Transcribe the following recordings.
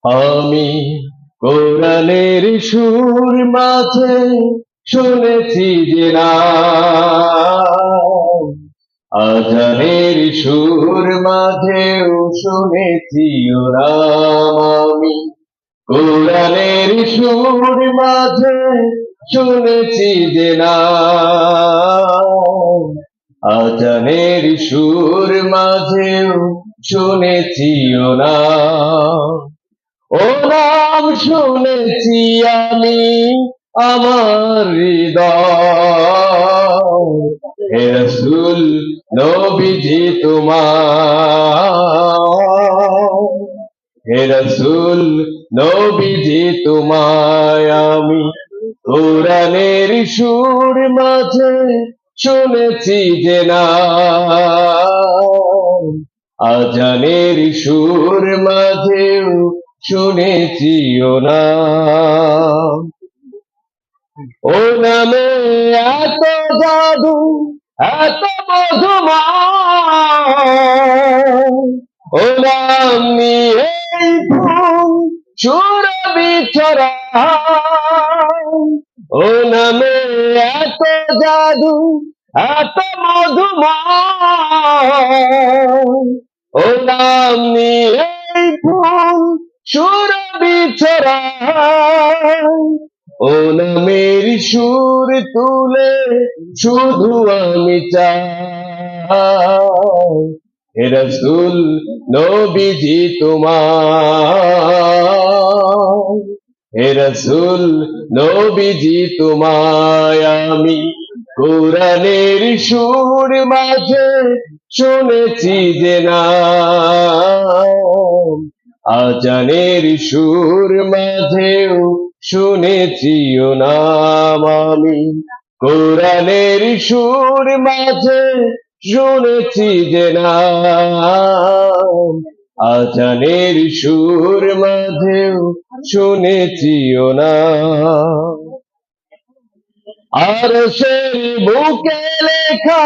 আমি কোরআনের সুর মাঝে শুনেছি যে না, আজানের সুর মাঝেও শুনেছি ও নাম। আমি কোরআনের সুর মাঝে শুনেছি যে না, আজানের সুর মাঝেও শুনেছি ও নাম। ও নাম শুনেছি আমি আমার হৃদয়, হে রাসূল নবীজি তোমার, হে রাসূল নবীজি তোমায় আমি কোরআনের সুর মাঝে শুনেছি যে না, আজানের সুর মাঝেও শুনেছি ও না। ও নামে এত জাদু, এত মধুময়, ও নাম নিয়ে ফুল সুরভি ছড়ায়। ও নামে এত জাদু, এত মধুময়, ও নাম নিয়ে ফুল সুরভি ছড়ায়। ও নামের সুর তুলে শুধু আমি চাই, হে রাসূল নবীজি তোমার, হে রাসূল নবীজি তোমায় আমি কোরআনের সুর মাঝে শুনেছি যে না, আজানের সুর মাঝেও শুনেছি ও নাম। আমি কোরআনের সুর মাঝে শুনেছি যে না, আজানের সুর মাঝেও শুনেছি ও নাম। আর সেই বুকে লেখা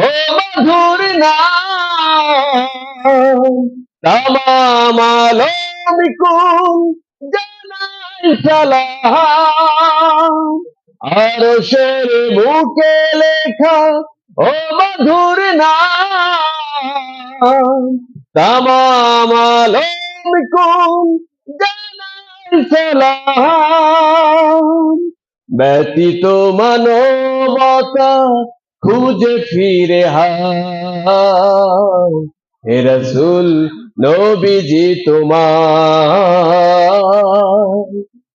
ও মধুর নাম, তামাম আলম কুল জানাই সালাম। আর সেই বুকে লেখা ও মধুর নাম, তামাম আলম কুল জানাই সালাম। ব্যতীত মানবতা খুঁজে ফিরে হায়, হে রাসূল নবীজি তোমার,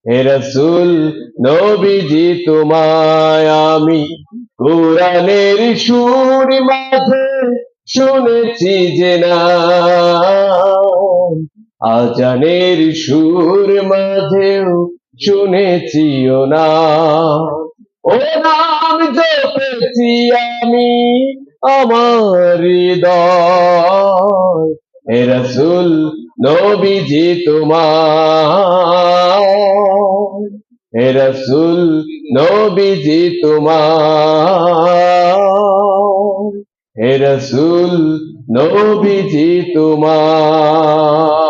হে রাসূল নবীজি তোমায় আমি কোরআনের সুর মাঝে শুনেছি যে না, আজানের সুর মাঝেও শুনেছি ও নাম। ও নাম জপেছি আমি আমার হৃদয়, হে রাসূল নবীজি তোমার, হে রাসূল নবীজি তোমার, হে রাসূল নবীজি তোমার।